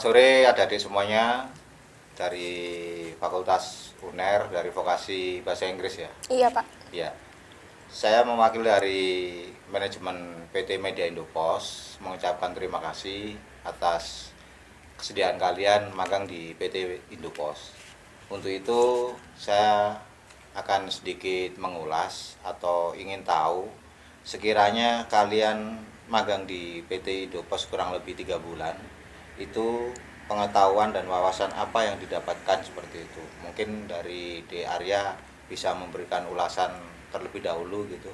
sore adik-adik semuanya dari Fakultas UNER, dari Vokasi Bahasa Inggris ya. Iya, Pak. Ya, saya mewakili dari manajemen PT Media Indopos mengucapkan terima kasih atas kesediaan kalian magang di PT Indopos. Untuk itu saya akan sedikit mengulas atau ingin tahu sekiranya kalian magang di PT Indopos kurang lebih 3 bulan, itu pengetahuan dan wawasan apa yang didapatkan seperti itu. Mungkin dari D. Arya bisa memberikan ulasan terlebih dahulu gitu.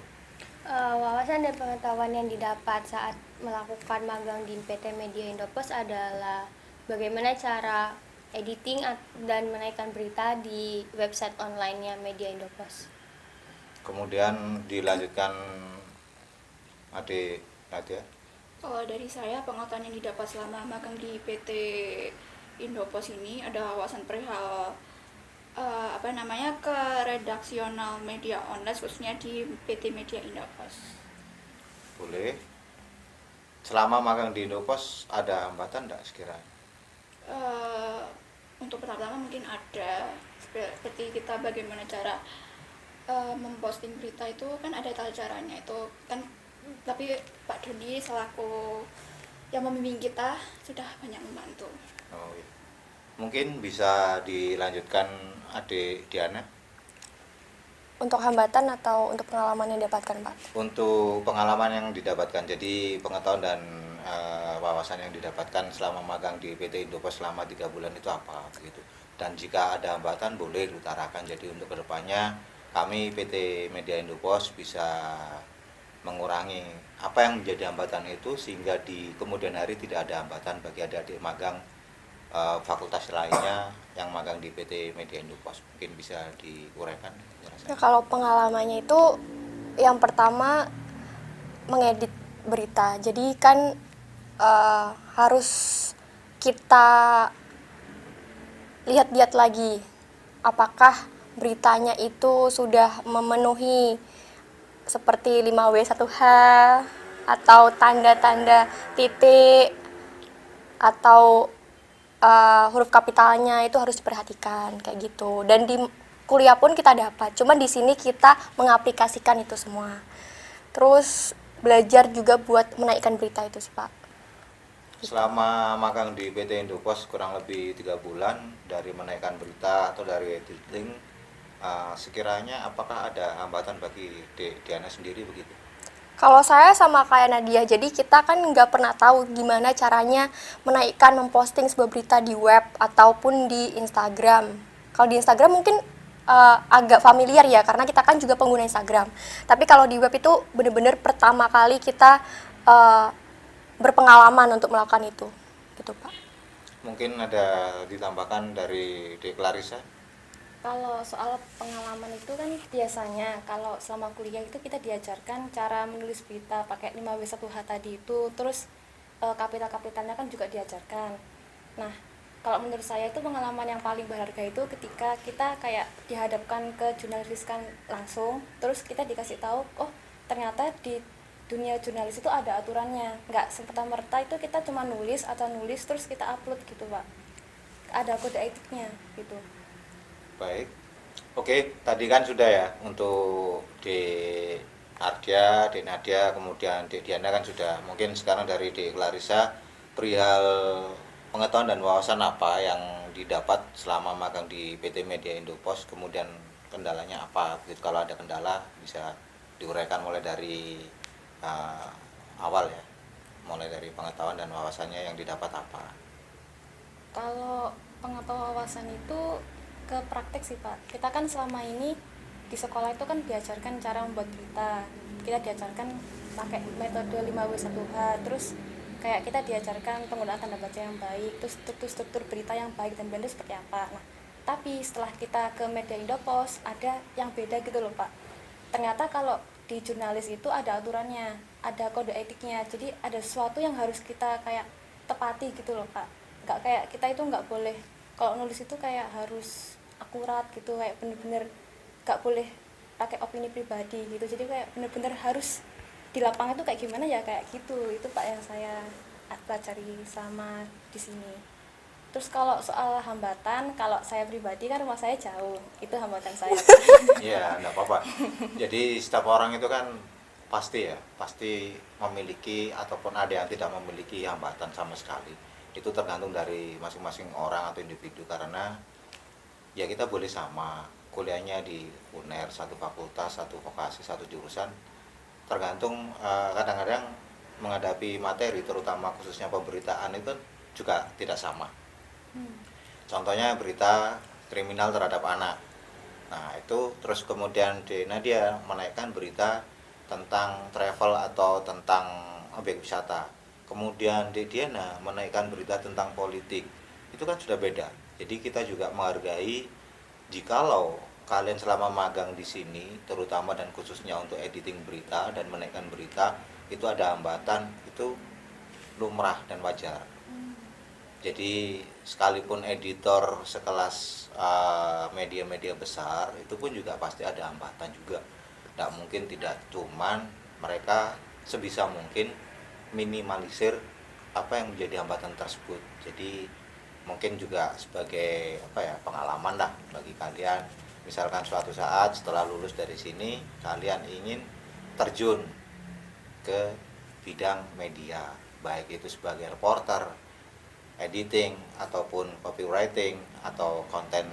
Wawasan dan pengetahuan yang didapat saat melakukan magang di PT Media Indopos adalah bagaimana cara editing dan menaikkan berita di website online-nya Media Indopos. Kemudian dilanjutkan adik Nadia. Kalau dari saya, pengetahuan yang didapat selama magang di PT Indopos ini ada wawasan perihal ke redaksional media online khususnya di PT Media Indopos. Boleh. Selama magang di Indopos ada hambatan enggak sekiranya? Untuk pertama mungkin ada seperti kita bagaimana cara memposting berita itu kan ada tata caranya itu kan, tapi Pak Doni selaku yang membimbing kita sudah banyak membantu. Oh, iya. Mungkin bisa dilanjutkan adik Diana. Untuk hambatan atau untuk pengalaman yang didapatkan, Pak? Untuk pengalaman yang didapatkan, jadi pengetahuan dan wawasan yang didapatkan selama magang di PT Indopos selama 3 bulan itu apa begitu. Dan jika ada hambatan boleh diutarakan. Jadi untuk kedepannya kami PT Media Indopos bisa mengurangi apa yang menjadi hambatan itu sehingga di kemudian hari tidak ada hambatan bagi adik-adik magang fakultas lainnya yang magang di PT Media Indopos. Mungkin bisa diuraikan. Nah, kalau pengalamannya itu yang pertama mengedit berita. Jadi kan harus kita lihat-lihat lagi apakah beritanya itu sudah memenuhi seperti 5W1H atau tanda-tanda titik atau huruf kapitalnya itu harus diperhatikan kayak gitu. Dan di kuliah pun kita dapat, cuman di sini kita mengaplikasikan itu semua. Terus belajar juga buat menaikkan berita itu sih, Pak. Selama magang di PT Indopos kurang lebih 3 bulan, dari menaikkan berita atau dari editing, sekiranya apakah ada hambatan bagi Diana sendiri begitu? Kalau saya sama kayak Nadia, jadi kita kan nggak pernah tahu gimana caranya menaikkan, memposting sebuah berita di web ataupun di Instagram. Kalau di Instagram mungkin agak familiar ya, karena kita kan juga pengguna Instagram. Tapi kalau di web itu benar-benar pertama kali kita berpengalaman untuk melakukan itu, gitu Pak. Mungkin ada ditambahkan dari Dek Clarissa. Kalau soal pengalaman itu kan biasanya kalau selama kuliah itu kita diajarkan cara menulis berita pakai 5W1H tadi itu, terus kapital-kapitalnya kan juga diajarkan. Nah, kalau menurut saya itu pengalaman yang paling berharga itu ketika kita kayak dihadapkan ke jurnalis kan langsung, terus kita dikasih tahu, oh ternyata di dunia jurnalis itu ada aturannya, nggak serta-merta itu kita cuma nulis terus kita upload gitu Pak, ada kode etiknya gitu. Baik, oke, tadi kan sudah ya untuk di Ardia, di Nadia, kemudian di Diana kan sudah. Mungkin sekarang dari di Clarissa, perihal pengetahuan dan wawasan apa yang didapat selama magang di PT Media Indopos, kemudian kendalanya apa? Begitu, kalau ada kendala bisa diuraikan mulai dari awal ya, mulai dari pengetahuan dan wawasannya yang didapat apa. Kalau pengetahuan wawasan itu ke praktek sih Pak. Kita kan selama ini di sekolah itu kan diajarkan cara membuat berita, kita diajarkan pakai metode 5W1H, terus kayak kita diajarkan penggunaan tanda baca yang baik, terus struktur berita yang baik dan benar seperti apa. Nah, tapi setelah kita ke Media Indopos ada yang beda gitu loh Pak. Ternyata kalau di jurnalis itu ada aturannya, ada kode etiknya, jadi ada sesuatu yang harus kita kayak tepati gitu loh Pak. Nggak kayak kita itu nggak boleh, kalau nulis itu kayak harus akurat gitu, kayak bener-bener nggak boleh pakai opini pribadi gitu, jadi kayak bener-bener harus di lapangan itu kayak gimana ya kayak gitu. Itu Pak yang saya pelajari sama di sini. Terus kalau soal hambatan, kalau saya pribadi kan rumah saya jauh, itu hambatan saya. Iya, enggak apa-apa. Jadi setiap orang itu kan pasti memiliki ataupun ada yang tidak memiliki hambatan sama sekali. Itu tergantung dari masing-masing orang atau individu, karena ya kita boleh sama kuliahnya di UNER, satu fakultas, satu vokasi, satu jurusan. Tergantung kadang-kadang menghadapi materi, terutama khususnya pemberitaan itu kan juga tidak sama. Contohnya berita kriminal terhadap anak. Nah, itu terus kemudian dia menaikkan berita tentang travel atau tentang objek wisata. Kemudian Diana menaikkan berita tentang politik. Itu kan sudah beda. Jadi kita juga menghargai jikalau kalian selama magang di sini, terutama dan khususnya untuk editing berita dan menaikkan berita, itu ada hambatan, itu lumrah dan wajar. Jadi sekalipun editor sekelas media-media besar, itu pun juga pasti ada hambatan juga. Tidak mungkin tidak, cuman mereka sebisa mungkin minimalisir apa yang menjadi hambatan tersebut. Jadi mungkin juga sebagai pengalaman lah bagi kalian. Misalkan suatu saat setelah lulus dari sini, kalian ingin terjun ke bidang media, baik itu sebagai reporter, editing ataupun copywriting atau content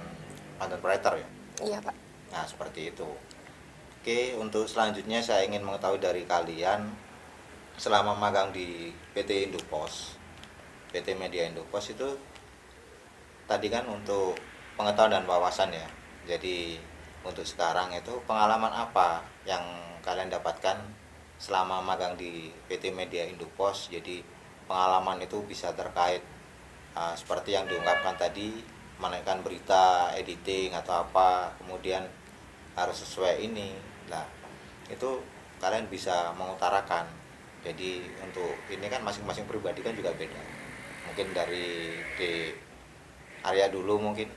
writer ya. Iya, Pak. Nah, seperti itu. Oke, untuk selanjutnya saya ingin mengetahui dari kalian selama magang di PT Indopos, PT Media Indopos itu tadi kan untuk pengetahuan dan wawasan ya. Jadi untuk sekarang itu pengalaman apa yang kalian dapatkan selama magang di PT Media Indopos? Jadi pengalaman itu bisa terkait seperti yang diungkapkan tadi, menaikkan berita, editing atau apa, kemudian harus sesuai ini. Nah, itu kalian bisa mengutarakan. Jadi untuk ini kan masing-masing pribadi kan juga beda. Mungkin dari di Arya dulu mungkin.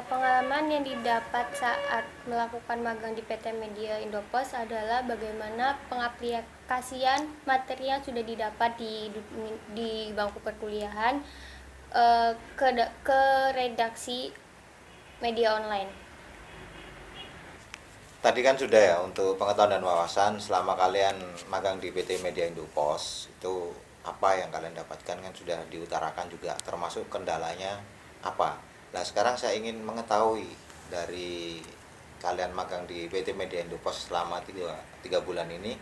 Pengalaman yang didapat saat melakukan magang di PT Media Indopos adalah bagaimana pengaplikasian materi yang sudah didapat di bangku perkuliahan ke redaksi media online. Tadi kan sudah ya untuk pengetahuan dan wawasan selama kalian magang di PT Media Indopos, itu apa yang kalian dapatkan kan sudah diutarakan juga, termasuk kendalanya apa. Nah, sekarang saya ingin mengetahui dari kalian magang di PT Media Indopos selama 3 bulan ini,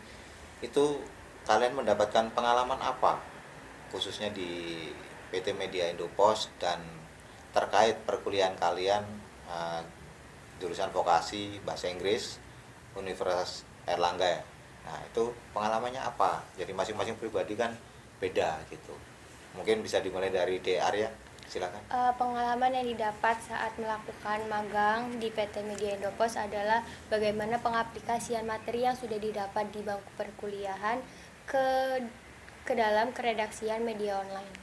itu kalian mendapatkan pengalaman apa khususnya di PT Media Indopos dan terkait perkuliahan kalian jurusan vokasi bahasa Inggris Universitas Airlangga ya. Nah, itu pengalamannya apa? Jadi masing-masing pribadi kan beda gitu. Mungkin bisa dimulai dari Arya, silakan. Pengalaman yang didapat saat melakukan magang di PT Media Indopos adalah bagaimana pengaplikasian materi yang sudah didapat di bangku perkuliahan ke dalam keredaksian media online.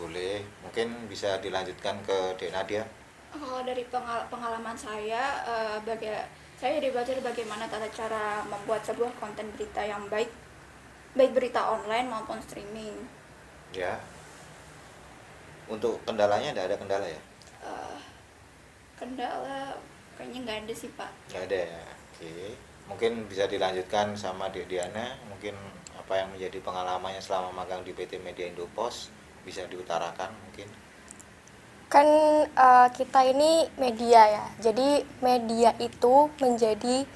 Boleh, mungkin bisa dilanjutkan ke Dek Nadia. Kalau dari pengalaman saya, saya jadi belajar bagaimana tata cara membuat sebuah konten berita yang baik berita online maupun streaming. Ya. Untuk kendalanya ada kendala ya? Kendala kayaknya nggak ada sih, Pak. Nggak ada ya. Oke. Mungkin bisa dilanjutkan sama Dek Diana. Mungkin apa yang menjadi pengalamannya selama magang di PT Media Indopos bisa diutarakan mungkin. Kan kita ini media ya, jadi media itu menjadi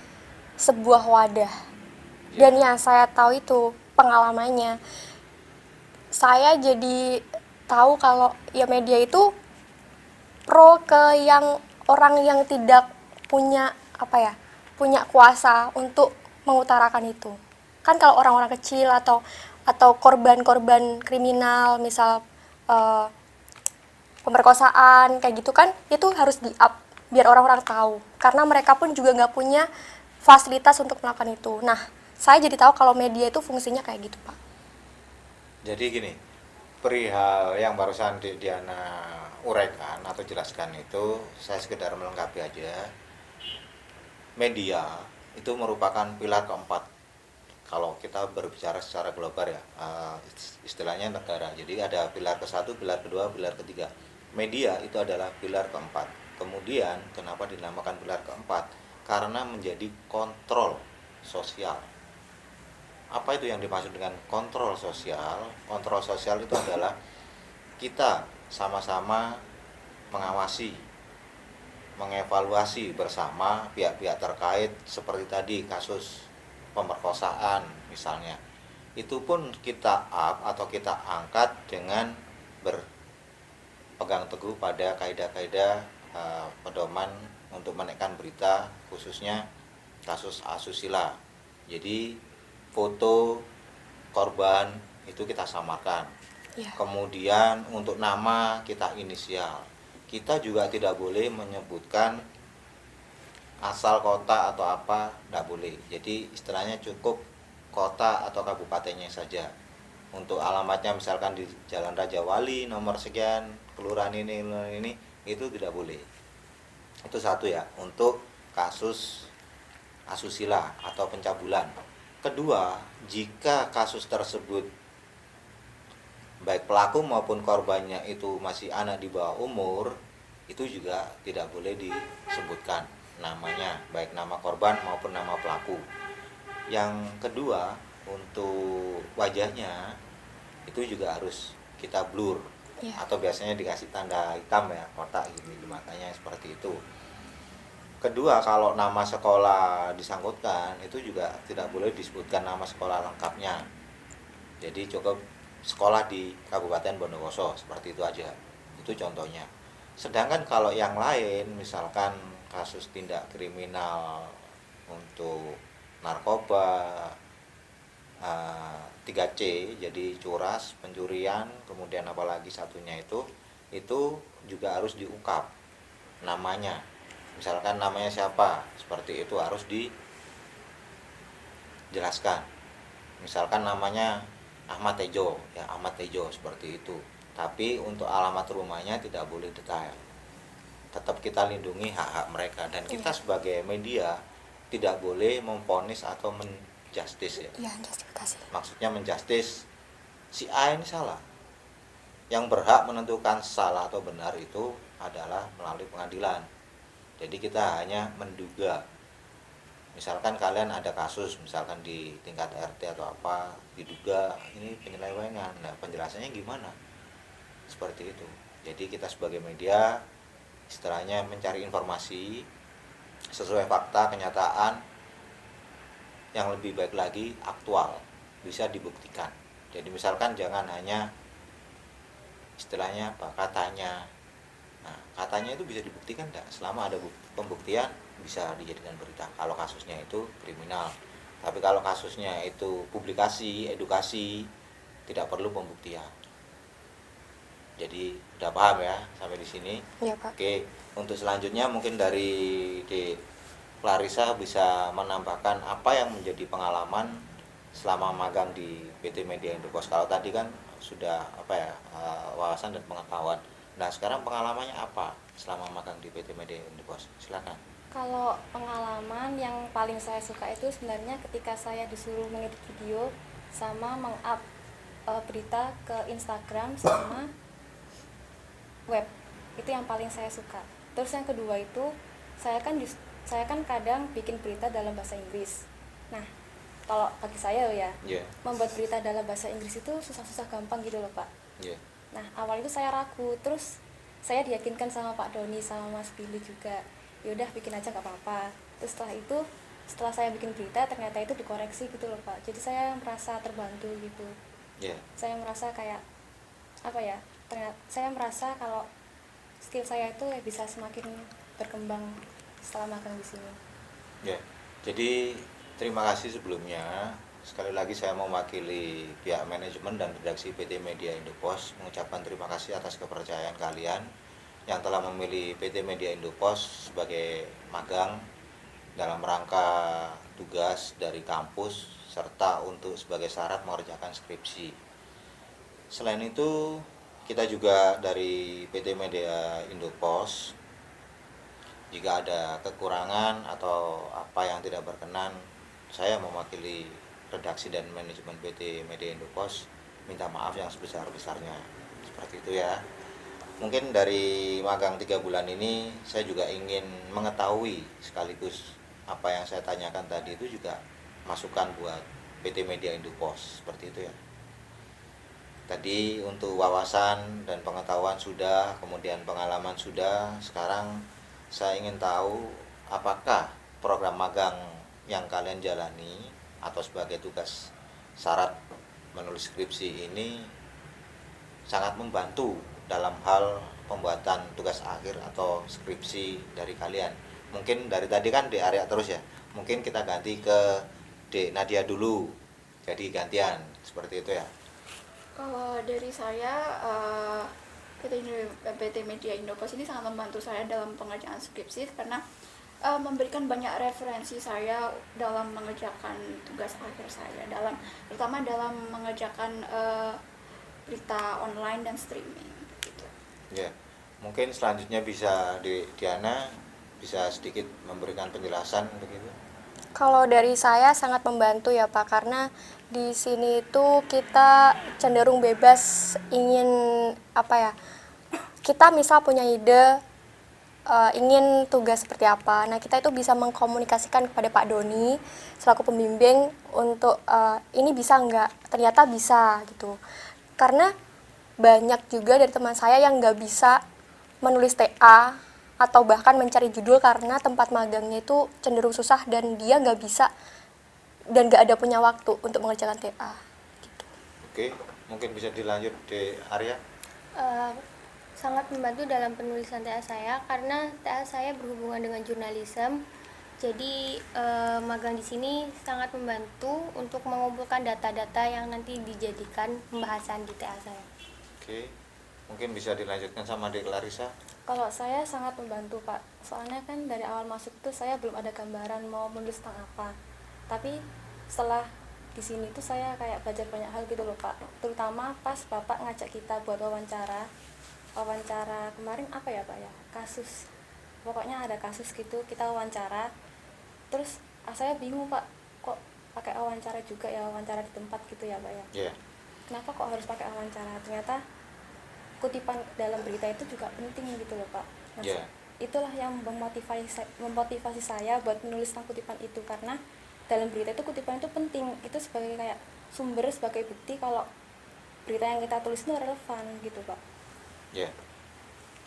sebuah wadah. Dan yang saya tahu itu pengalamannya, saya jadi tahu kalau ya media itu pro ke yang orang yang tidak punya punya kuasa untuk mengutarakan itu. Kan kalau orang-orang kecil atau korban-korban kriminal, misal pemerkosaan kayak gitu kan, itu harus di-up biar orang-orang tahu, karena mereka pun juga nggak punya fasilitas untuk melakukan itu. Nah, saya jadi tahu kalau media itu fungsinya kayak gitu, Pak. Jadi gini, perihal yang barusan Diana uraikan atau jelaskan itu, saya sekedar melengkapi aja. Media itu merupakan pilar keempat kalau kita berbicara secara global ya, istilahnya negara. Jadi ada pilar ke-1, pilar kedua, pilar ketiga. media itu adalah pilar keempat. Kemudian kenapa dinamakan pilar keempat? Karena menjadi kontrol sosial. Apa itu yang dimaksud dengan kontrol sosial? Kontrol sosial itu adalah kita sama-sama mengawasi, mengevaluasi bersama pihak-pihak terkait seperti tadi kasus pemerkosaan misalnya. Itu pun kita up atau kita angkat dengan berpegang teguh pada kaidah-kaidah pedoman untuk menaikkan berita khususnya kasus asusila. Jadi foto korban itu kita samarkan. Ya. Kemudian untuk nama kita inisial. Kita juga tidak boleh menyebutkan asal kota atau apa, tidak boleh. Jadi istilahnya cukup kota atau kabupatennya saja. Untuk alamatnya misalkan di Jalan Raja Wali nomor sekian, kelurahan ini itu tidak boleh. Itu satu ya, untuk kasus asusila atau pencabulan. Kedua, jika kasus tersebut baik pelaku maupun korbannya itu masih anak di bawah umur, itu juga tidak boleh disebutkan namanya, baik nama korban maupun nama pelaku. Yang kedua, untuk wajahnya itu juga harus kita blur, atau biasanya dikasih tanda hitam ya, kotak ini di matanya seperti itu. Kedua, kalau nama sekolah disangkutkan itu juga tidak boleh disebutkan nama sekolah lengkapnya. Jadi cukup sekolah di Kabupaten Bondowoso, seperti itu aja. Itu contohnya. Sedangkan kalau yang lain, misalkan kasus tindak kriminal untuk narkoba, 3C, jadi curas, pencurian, kemudian apalagi satunya itu juga harus diungkap namanya. Misalkan namanya siapa, seperti itu harus dijelaskan. Misalkan namanya Ahmad Tejo, ya Ahmad Tejo seperti itu. Tapi untuk alamat rumahnya tidak boleh detail. Tetap kita lindungi hak-hak mereka, dan kita sebagai media tidak boleh memvonis atau menjustis ya. Iya, justifikasi. Maksudnya menjustis si A ini salah. Yang berhak menentukan salah atau benar itu adalah melalui pengadilan. Jadi kita hanya menduga. Misalkan kalian ada kasus, misalkan di tingkat RT atau apa, diduga ini penyelewengan. Nah, penjelasannya gimana? Seperti itu. Jadi kita sebagai media istilahnya mencari informasi sesuai fakta, kenyataan, yang lebih baik lagi aktual, bisa dibuktikan. Jadi misalkan jangan hanya istilahnya apa, katanya. Nah, katanya itu bisa dibuktikan enggak? Selama ada pembuktian bisa dijadikan berita. Kalau kasusnya itu kriminal. Tapi kalau kasusnya itu publikasi, edukasi, tidak perlu pembuktian. Jadi udah paham ya sampai di sini? Iya, Pak. Oke, untuk selanjutnya mungkin dari di Clarissa bisa menambahkan apa yang menjadi pengalaman selama magang di PT Media Indopos. Kalau tadi kan sudah wawasan dan pengetahuan. Nah, sekarang pengalamannya apa selama magang di PT Media Indopos? Silakan. Kalau pengalaman yang paling saya suka itu sebenarnya ketika saya disuruh mengedit video sama meng-up berita ke Instagram sama web. Itu yang paling saya suka. Terus yang kedua itu saya kan kadang bikin berita dalam bahasa Inggris. Nah, kalau bagi saya ya, membuat berita dalam bahasa Inggris itu susah-susah gampang gitu loh, Pak. Nah, awal itu saya ragu, terus saya diyakinkan sama Pak Doni sama Mas Billy juga. Ya udah bikin aja nggak apa-apa. Terus setelah saya bikin berita ternyata itu dikoreksi gitu loh, Pak. Jadi saya merasa terbantu gitu. Saya merasa kayak apa ya? Saya merasa kalau skill saya itu ya bisa semakin berkembang setelah magang di sini. Jadi terima kasih sebelumnya. Sekali lagi saya mewakili pihak manajemen dan redaksi PT Media Indopos mengucapkan terima kasih atas kepercayaan kalian yang telah memilih PT Media Indopos sebagai magang dalam rangka tugas dari kampus serta untuk sebagai syarat mengerjakan skripsi. Selain itu, kita juga dari PT Media Indopos, jika ada kekurangan atau apa yang tidak berkenan, saya mewakili redaksi dan manajemen PT Media Indopos minta maaf yang sebesar-besarnya. Seperti itu ya. Mungkin dari magang 3 bulan ini saya juga ingin mengetahui sekaligus apa yang saya tanyakan tadi itu juga masukan buat PT Media Indopos seperti itu ya. Tadi untuk wawasan dan pengetahuan sudah, kemudian pengalaman sudah. Sekarang saya ingin tahu apakah program magang yang kalian jalani atau sebagai tugas syarat menulis skripsi ini sangat membantu dalam hal pembuatan tugas akhir atau skripsi dari kalian. Mungkin dari tadi kan di area terus ya. Mungkin kita ganti ke Dek Nadia dulu. Jadi gantian seperti itu ya. Kalau dari saya, PT Media Indopos ini sangat membantu saya dalam pengerjaan skripsi karena memberikan banyak referensi saya dalam mengerjakan tugas akhir saya, terutama dalam mengerjakan berita online dan streaming gitu. Ya. Mungkin selanjutnya bisa Diana bisa sedikit memberikan penjelasan begitu. Kalau dari saya sangat membantu ya Pak, karena di sini itu kita cenderung bebas ingin apa ya, kita misal punya ide ingin tugas seperti apa, nah kita itu bisa mengkomunikasikan kepada Pak Doni selaku pembimbing untuk ini bisa nggak, ternyata bisa gitu. Karena banyak juga dari teman saya yang nggak bisa menulis TA atau bahkan mencari judul karena tempat magangnya itu cenderung susah dan dia nggak bisa dan nggak ada punya waktu untuk mengerjakan TA. Gitu. Oke, mungkin bisa dilanjut di Arya. Sangat membantu dalam penulisan TA saya karena TA saya berhubungan dengan jurnalisme. Jadi magang di sini sangat membantu untuk mengumpulkan data-data yang nanti dijadikan pembahasan di TA saya. Oke, mungkin bisa dilanjutkan sama Dek Clarissa. Kalau saya sangat membantu Pak, soalnya kan dari awal masuk tuh saya belum ada gambaran mau menulis tentang apa. Tapi setelah di sini tuh saya kayak belajar banyak hal gitu loh Pak. Terutama pas Bapak ngajak kita buat wawancara kemarin apa ya Pak ya, kasus. Pokoknya ada kasus gitu, kita wawancara. Terus saya bingung Pak, kok pakai wawancara juga ya, wawancara di tempat gitu ya Pak ya. Yeah. Kenapa kok harus pakai wawancara? Ternyata kutipan dalam berita itu juga penting gitu loh Pak. Nah, Yeah. itulah yang memotivasi saya buat menulis tentang kutipan itu, karena dalam berita itu kutipan itu penting, itu sebagai kayak sumber, sebagai bukti kalau berita yang kita tulis itu relevan gitu Pak. Ya,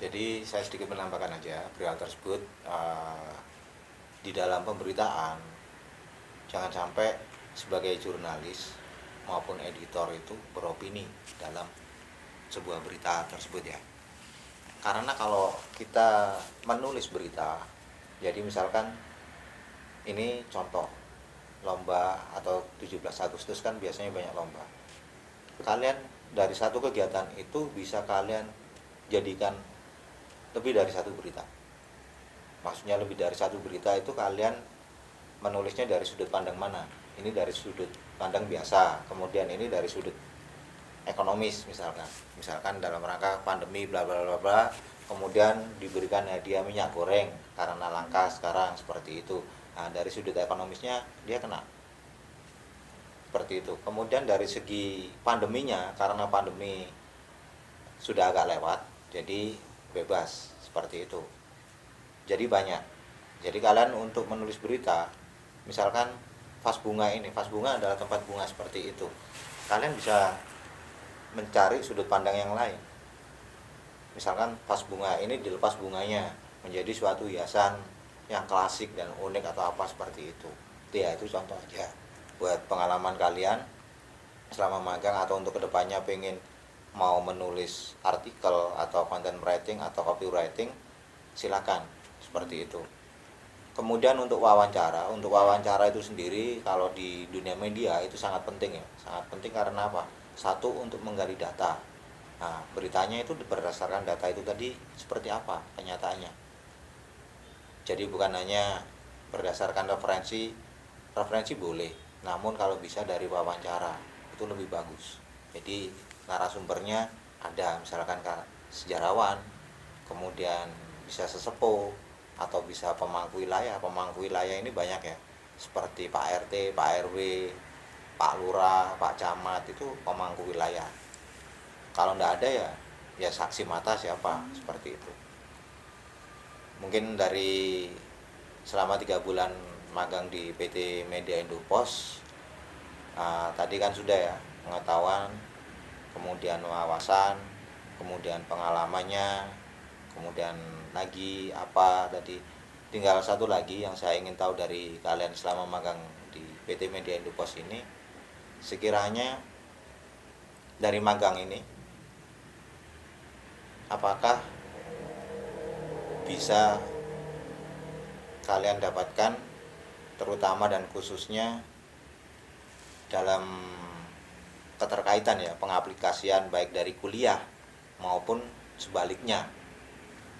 jadi saya sedikit menambahkan aja perihal tersebut. Di dalam pemberitaan jangan sampai sebagai jurnalis maupun editor itu beropini dalam sebuah berita tersebut ya. Karena kalau kita menulis berita, jadi misalkan ini contoh lomba atau 17 Agustus kan biasanya banyak lomba. Kalian dari satu kegiatan itu bisa kalian jadikan lebih dari satu berita. Maksudnya lebih dari satu berita itu kalian menulisnya dari sudut pandang mana? Ini dari sudut pandang biasa, kemudian ini dari sudut ekonomis misalkan dalam rangka pandemi bla bla bla bla, kemudian diberikan hadiah minyak goreng karena langka sekarang seperti itu. Nah, dari sudut ekonomisnya dia kena seperti itu. Kemudian dari segi pandeminya, karena pandemi sudah agak lewat, jadi bebas seperti itu. Jadi banyak. Jadi kalian untuk menulis berita, misalkan vas bunga adalah tempat bunga seperti itu. Kalian bisa mencari sudut pandang yang lain. Misalkan vas bunga ini dilepas bunganya menjadi suatu hiasan yang klasik dan unik atau apa seperti itu. Ya, itu contoh aja buat pengalaman kalian selama magang atau untuk kedepannya pengen mau menulis artikel atau content writing atau copywriting, silakan seperti itu. Kemudian untuk wawancara itu sendiri kalau di dunia media itu sangat penting ya, sangat penting karena apa? Satu, untuk menggali data. Nah, beritanya itu berdasarkan data itu tadi seperti apa kenyataannya. Jadi bukan hanya berdasarkan referensi boleh, namun kalau bisa dari wawancara itu lebih bagus. Jadi narasumbernya ada misalkan sejarawan, kemudian bisa sesepuh atau bisa pemangku wilayah. Pemangku wilayah ini banyak ya, seperti Pak RT, Pak RW, Pak Lurah, Pak Camat, itu pemangku wilayah. Kalau enggak ada ya ya saksi mata siapa, seperti itu. Mungkin dari selama 3 bulan magang di PT Media Indopos, tadi kan sudah ya, pengetahuan, kemudian wawasan, kemudian pengalamannya, kemudian lagi apa tadi, tinggal satu lagi yang saya ingin tahu dari kalian selama magang di PT Media Indopos ini, sekiranya dari magang ini apakah bisa kalian dapatkan, terutama dan khususnya dalam keterkaitan ya, pengaplikasian baik dari kuliah maupun sebaliknya,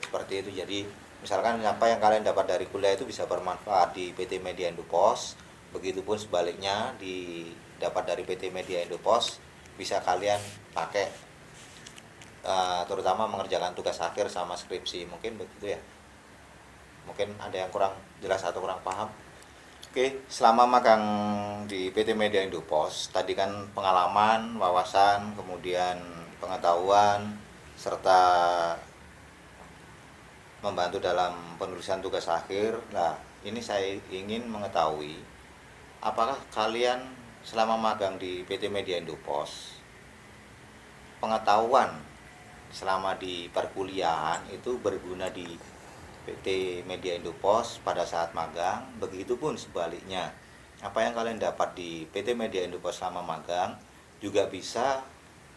seperti itu. Jadi misalkan apa yang kalian dapat dari kuliah itu bisa bermanfaat di PT Media Indopos, begitupun sebaliknya didapat dari PT Media Indopos bisa kalian pakai terutama mengerjakan tugas akhir sama skripsi, mungkin begitu ya. Mungkin ada yang kurang jelas atau kurang paham. Oke, selama magang di PT Media Indopos, tadi kan pengalaman, wawasan, kemudian pengetahuan, serta membantu dalam penulisan tugas akhir. Nah, ini saya ingin mengetahui, apakah kalian selama magang di PT Media Indopos, pengetahuan selama di perkuliahan itu berguna di PT Media Indopos pada saat magang, begitupun sebaliknya. Apa yang kalian dapat di PT Media Indopos selama magang juga bisa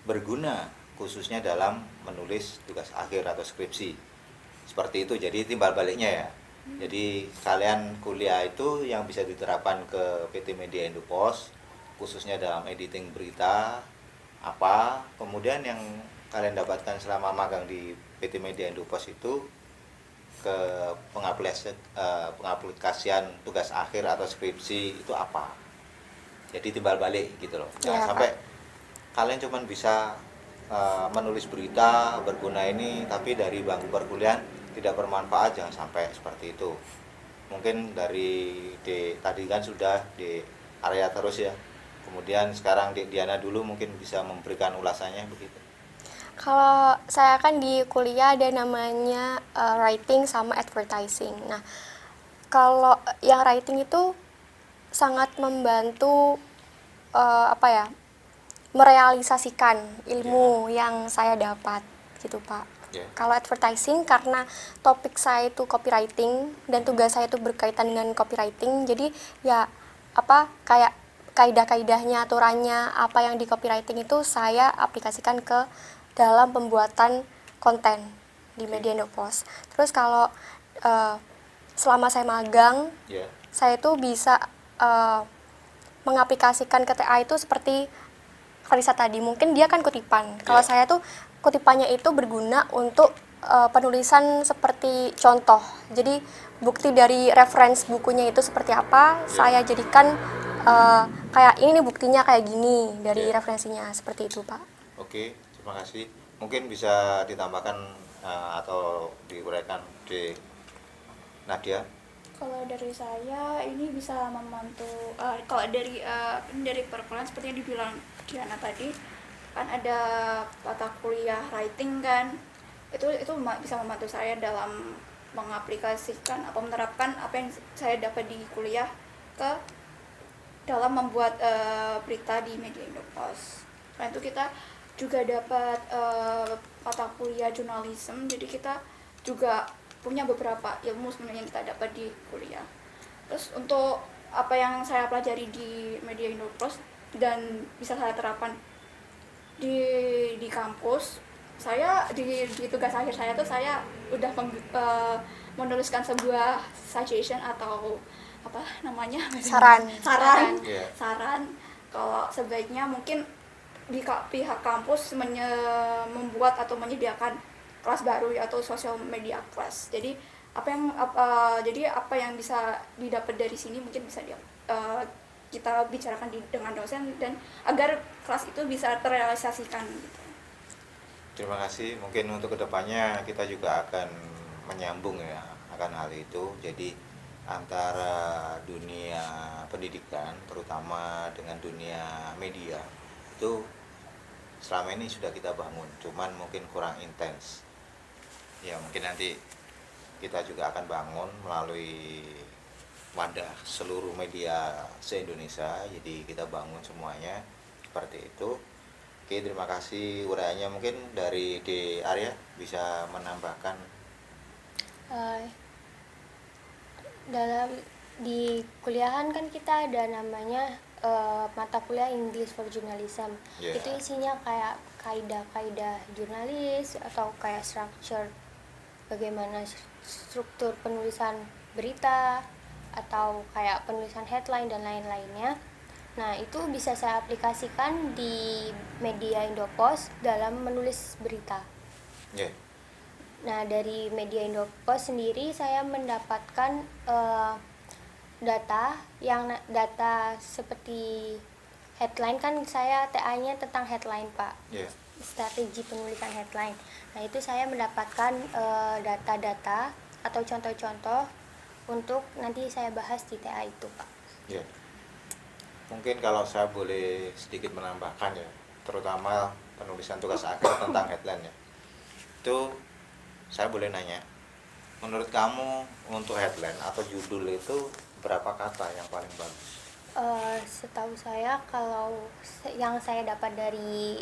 berguna khususnya dalam menulis tugas akhir atau skripsi. Seperti itu, jadi timbal baliknya ya. Jadi kalian kuliah itu yang bisa diterapkan ke PT Media Indopos khususnya dalam editing berita apa, kemudian yang kalian dapatkan selama magang di PT Media Indopos itu ke pengaplikasian tugas akhir atau skripsi itu apa. Jadi timbal balik gitu loh. Jangan sampai kalian cuma bisa menulis berita berguna ini, tapi dari bangku perkuliahan tidak bermanfaat, jangan sampai seperti itu. Mungkin dari tadi kan sudah di area terus ya. Kemudian sekarang Diana dulu mungkin bisa memberikan ulasannya begitu. Kalau saya kan di kuliah ada namanya writing sama advertising. Nah, kalau yang writing itu sangat membantu merealisasikan ilmu yang saya dapat gitu, Pak. Kalau advertising karena topik saya itu copywriting dan tugas saya itu berkaitan dengan copywriting, jadi ya kayak kaidah-kaidahnya, aturannya apa yang di copywriting itu saya aplikasikan ke dalam pembuatan konten di Media Indopos. Terus kalau selama saya magang, saya itu bisa mengaplikasikan ke TA itu seperti Kalisa tadi. Mungkin dia kan kutipan. Kalau saya tuh kutipannya itu berguna untuk penulisan seperti contoh. Jadi bukti dari reference bukunya itu seperti apa, saya jadikan kayak ini nih buktinya kayak gini dari referensinya, seperti itu, Pak. Oke. Terima kasih. Mungkin bisa ditambahkan atau diuraikan di Nadia. Kalau dari saya ini bisa membantu. Kalau dari perkuliahan seperti yang dibilang Diana tadi, kan ada mata kuliah writing kan, itu bisa membantu saya dalam mengaplikasikan atau menerapkan apa yang saya dapat di kuliah ke dalam membuat berita di Media Indopos. Selain itu kita juga dapat mata kuliah jurnalisme, jadi kita juga punya beberapa ilmu sebenarnya yang kita dapat di kuliah. Terus untuk apa yang saya pelajari di Media Indopos dan bisa saya terapkan di kampus, saya di tugas akhir saya tuh saya udah menuliskan sebuah suggestion atau apa namanya, saran kalau sebaiknya mungkin di pihak kampus membuat atau menyediakan kelas baru atau social media class. Jadi apa yang bisa didapat dari sini mungkin bisa kita bicarakan dengan dosen dan agar kelas itu bisa terrealisasikan gitu. Terima kasih. Mungkin untuk kedepannya kita juga akan menyambung ya akan hal itu. Jadi antara dunia pendidikan terutama dengan dunia media itu selama ini sudah kita bangun, cuman mungkin kurang intens. Ya mungkin nanti kita juga akan bangun melalui wadah seluruh media se-Indonesia, jadi kita bangun semuanya seperti itu. Oke, terima kasih uraiannya. Mungkin dari D. Arya bisa menambahkan. Dalam di kuliahan kan kita ada namanya mata kuliah English for Journalism. Yeah. Itu isinya kayak kaidah-kaidah jurnalis atau kayak structure, bagaimana struktur penulisan berita atau kayak penulisan headline dan lain-lainnya. Nah, itu bisa saya aplikasikan di media Indopos dalam menulis berita. Yeah. Nah, dari media Indopos sendiri saya mendapatkan data seperti headline, kan saya TA-nya tentang headline, Pak. Yeah. Strategi penulisan headline. Nah, itu saya mendapatkan data-data atau contoh-contoh untuk nanti saya bahas di TA itu, Pak. Yeah. Mungkin kalau saya boleh sedikit menambahkan ya, terutama penulisan tugas akhir tentang headline ya. Itu saya boleh nanya, menurut kamu untuk headline atau judul itu berapa kata yang paling bagus? Setahu saya, kalau yang saya dapat dari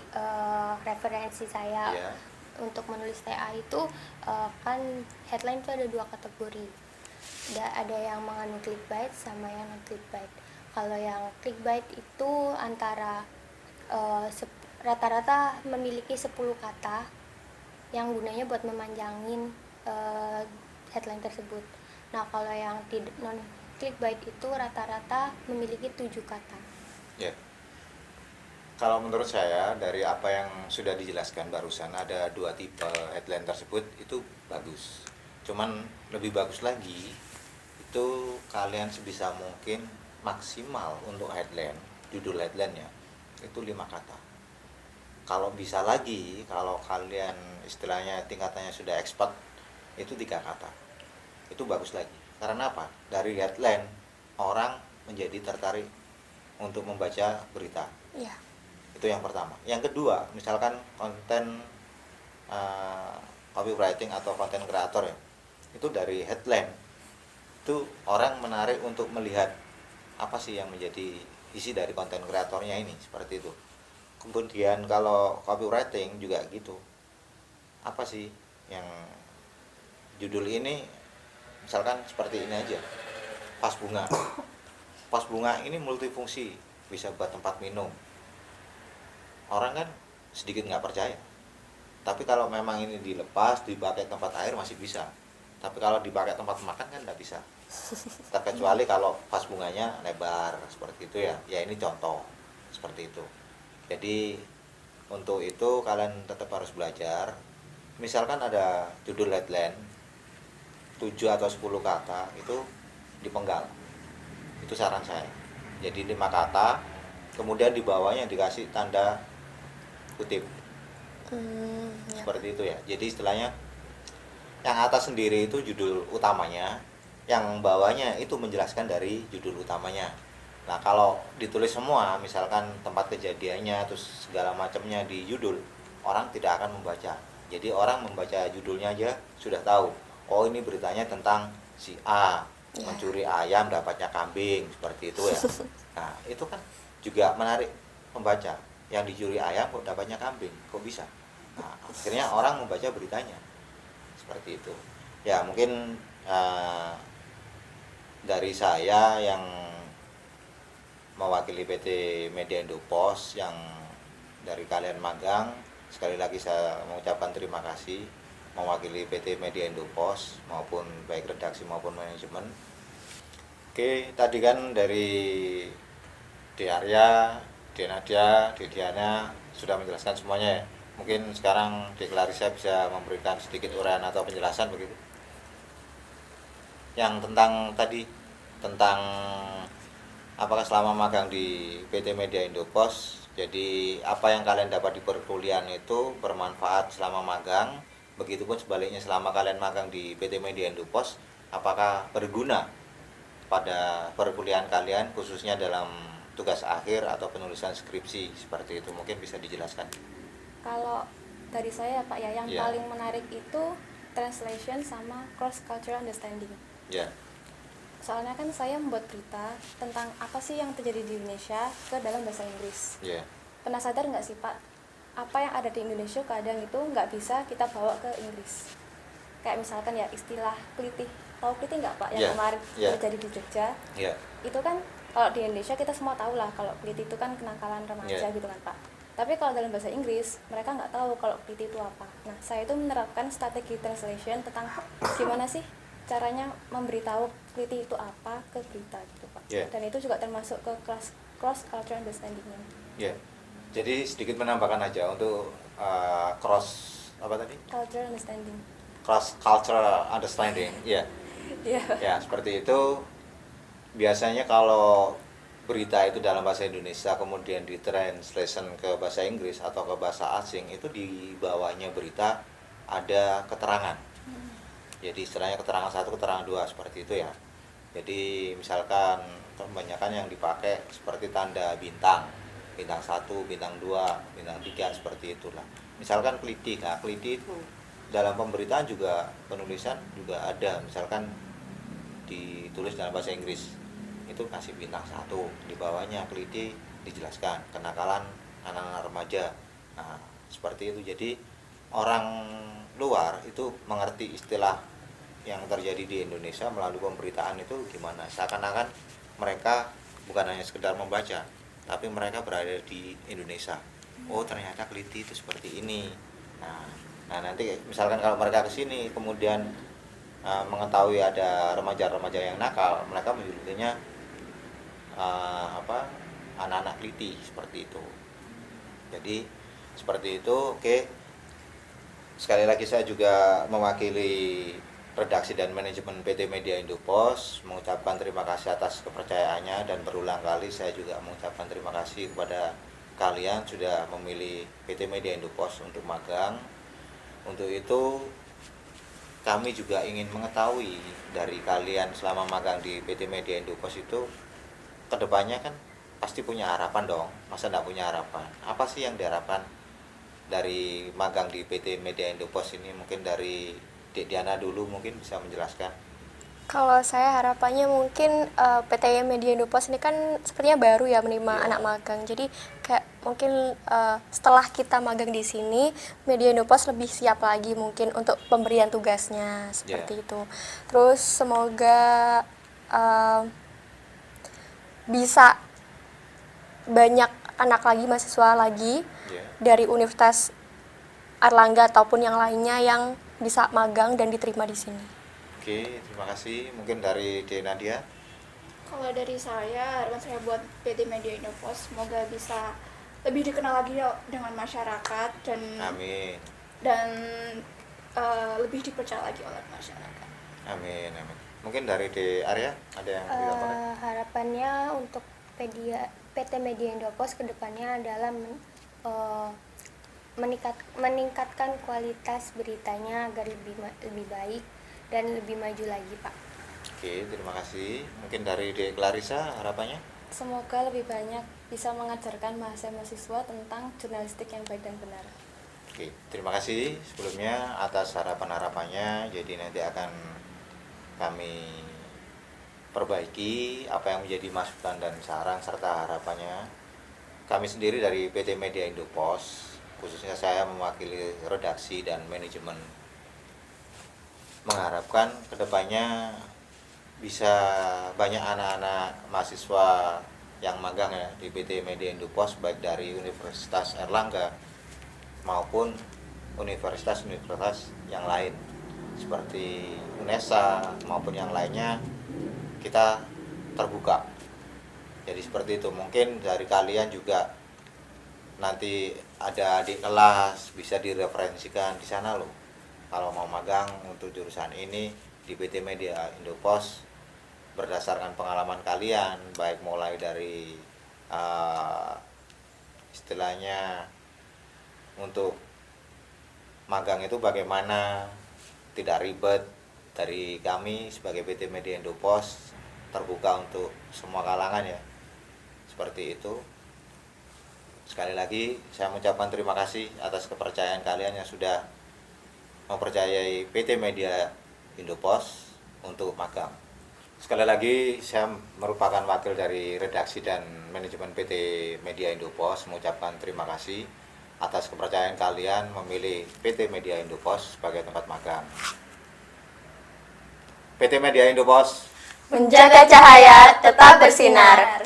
referensi saya Yeah. untuk menulis TA itu, kan headline itu ada 2 kategori. Ada yang mengandung clickbait sama yang non clickbait. Kalau yang clickbait itu antara rata-rata memiliki 10 kata yang gunanya buat memanjangin headline tersebut. Nah, kalau yang non clickbait itu rata-rata memiliki 7 kata. Ya. Kalau menurut saya dari apa yang sudah dijelaskan barusan, ada 2 tipe headline tersebut itu bagus. Cuman lebih bagus lagi itu kalian sebisa mungkin maksimal untuk headline, judul headline-nya itu 5 kata. Kalau bisa lagi, kalau kalian istilahnya tingkatannya sudah expert, itu 3 kata. Itu bagus lagi. Karena apa? Dari headline orang menjadi tertarik untuk membaca berita. Iya. Itu yang pertama. Yang kedua, misalkan konten copywriting atau konten kreator ya, itu dari headline itu orang menarik untuk melihat apa sih yang menjadi isi dari konten kreatornya ini, seperti itu. Kemudian kalau copywriting juga gitu, apa sih yang judul ini, misalkan seperti ini aja, pas bunga ini multifungsi, bisa buat tempat minum. Orang kan sedikit nggak percaya, tapi kalau memang ini dilepas dipakai tempat air masih bisa, tapi kalau dipakai tempat makan kan nggak bisa, terkecuali kalau pas bunganya lebar seperti itu ya. Ya ini contoh seperti itu. Jadi untuk itu kalian tetap harus belajar. Misalkan ada judul headline 7 atau 10 kata, itu dipenggal. Itu saran saya. Jadi 5 kata, kemudian di bawahnya dikasih tanda kutip. Ya. Seperti itu ya. Jadi istilahnya yang atas sendiri itu judul utamanya, yang bawahnya itu menjelaskan dari judul utamanya. Nah, kalau ditulis semua, misalkan tempat kejadiannya terus segala macamnya di judul, orang tidak akan membaca. Jadi orang membaca judulnya aja sudah tahu, oh ini beritanya tentang si A mencuri ayam dapatnya kambing, seperti itu ya. Nah, itu kan juga menarik pembaca. Yang dicuri ayam kok dapatnya kambing, kok bisa? Nah, akhirnya orang membaca beritanya. Seperti itu. Ya, mungkin dari saya yang mewakili PT Media Indopos yang dari kalian magang, sekali lagi saya mengucapkan terima kasih mewakili PT Media Indopos maupun baik redaksi maupun manajemen. Oke, tadi kan dari D. Arya, D. Nadia, D. Diana sudah menjelaskan semuanya ya. Mungkin sekarang D. Clarissa bisa memberikan sedikit uraian atau penjelasan begitu. Yang tentang tadi, tentang apakah selama magang di PT Media Indopos, jadi apa yang kalian dapat di perkuliahan itu bermanfaat selama magang, begitupun sebaliknya selama kalian magang di PT Media Indopos, apakah berguna pada perkuliahan kalian khususnya dalam tugas akhir atau penulisan skripsi, seperti itu. Mungkin bisa dijelaskan. Kalau dari saya Pak ya, yang Iya. paling menarik itu translation sama cross cultural understanding. Ya, Soalnya kan saya membuat berita tentang apa sih yang terjadi di Indonesia ke dalam bahasa Inggris. ya, Pernah sadar nggak sih Pak, apa yang ada di Indonesia kadang itu nggak bisa kita bawa ke Inggris. Kayak misalkan ya istilah klitih. Tahu klitih nggak Pak, yang Iya, kemarin iya. terjadi di Jogja? ya, Itu kan kalau di Indonesia kita semua tahu lah kalau klitih itu kan kenakalan remaja Iya. gitu kan Pak. Tapi kalau dalam bahasa Inggris mereka nggak tahu kalau klitih itu apa. Nah saya itu menerapkan strategi translation tentang gimana sih caranya memberitahu klitih itu apa ke berita gitu Pak. Iya. Dan itu juga termasuk ke cross cultural understanding-nya. ya. Jadi sedikit menambahkan aja untuk cross apa tadi? Cultural understanding. Cross cultural understanding. Ya, Iya. ya seperti itu. Biasanya kalau berita itu dalam bahasa Indonesia kemudian ditranslation ke bahasa Inggris atau ke bahasa asing, itu di bawahnya berita ada keterangan. Jadi istilahnya keterangan 1, keterangan 2 seperti itu ya. Jadi misalkan kebanyakan yang dipakai seperti tanda bintang, bintang 1, bintang 2, bintang 3 seperti itulah. Misalkan keliti, nah keliti itu dalam pemberitaan juga penulisan juga ada, misalkan ditulis dalam bahasa Inggris itu kasih bintang 1, di bawahnya keliti dijelaskan kenakalan anak-anak remaja. Nah seperti itu. Jadi orang luar itu mengerti istilah yang terjadi di Indonesia melalui pemberitaan itu gimana, seakan-akan mereka bukan hanya sekedar membaca, tapi mereka berada di Indonesia. Oh ternyata keliti itu seperti ini. Nah nanti misalkan kalau mereka kesini kemudian mengetahui ada remaja-remaja yang nakal, mereka menyebutnya anak-anak keliti seperti itu. Jadi seperti itu. Oke, sekali lagi saya juga mewakili redaksi dan manajemen PT Media Indopos mengucapkan terima kasih atas kepercayaannya, dan berulang kali saya juga mengucapkan terima kasih kepada kalian sudah memilih PT Media Indopos untuk magang. Untuk itu kami juga ingin mengetahui dari kalian selama magang di PT Media Indopos itu kedepannya kan pasti punya harapan dong, masa enggak punya harapan? Apa sih yang diharapkan dari magang di PT Media Indopos ini? Mungkin dari Dek Diana dulu mungkin bisa menjelaskan. Kalau saya harapannya mungkin PT Media Indopos ini kan sepertinya baru ya menerima Iya. anak magang. Jadi kayak mungkin setelah kita magang di sini, Media Indopos lebih siap lagi mungkin untuk pemberian tugasnya seperti itu. Terus semoga bisa banyak anak lagi, mahasiswa lagi Ya. dari Universitas Airlangga ataupun yang lainnya yang bisa magang dan diterima di sini. Oke, terima kasih. Mungkin dari Dek Nadia. Kalau dari saya, harapan saya buat PT Media Indopos semoga bisa lebih dikenal lagi ya dengan masyarakat dan Amin. dan lebih dipercaya lagi oleh masyarakat. Amin, amin. Mungkin dari Dek Arya ada yang ditambahkan? Harapannya untuk PT Media Indopos kedepannya adalah meningkatkan kualitas beritanya agar lebih baik dan lebih maju lagi, Pak. Oke, terima kasih. Mungkin dari Dek Clarissa harapannya? Semoga lebih banyak bisa mengajarkan mahasiswa tentang jurnalistik yang baik dan benar. Oke, terima kasih sebelumnya atas harapan-harapannya. Jadi nanti akan kami perbaiki apa yang menjadi masukan dan saran serta harapannya. Kami sendiri dari PT Media Indopos, khususnya saya mewakili redaksi dan manajemen, mengharapkan kedepannya bisa banyak anak-anak mahasiswa yang magang ya di PT Media Indopos, baik dari Universitas Airlangga maupun universitas-universitas yang lain seperti UNESA maupun yang lainnya. Kita terbuka. Jadi seperti itu. Mungkin dari kalian juga nanti ada adik kelas bisa direferensikan di sana loh. Kalau mau magang untuk jurusan ini di PT Media Indopos, berdasarkan pengalaman kalian, baik mulai dari istilahnya untuk magang itu bagaimana, tidak ribet. Dari kami sebagai PT Media Indopos terbuka untuk semua kalangan ya, seperti itu. Sekali lagi saya mengucapkan terima kasih atas kepercayaan kalian yang sudah mempercayai PT Media Indopos untuk magang. Sekali lagi saya merupakan wakil dari redaksi dan manajemen PT Media Indopos mengucapkan terima kasih atas kepercayaan kalian memilih PT Media Indopos sebagai tempat magang. PT Media Indopos Menjaga cahaya tetap bersinar.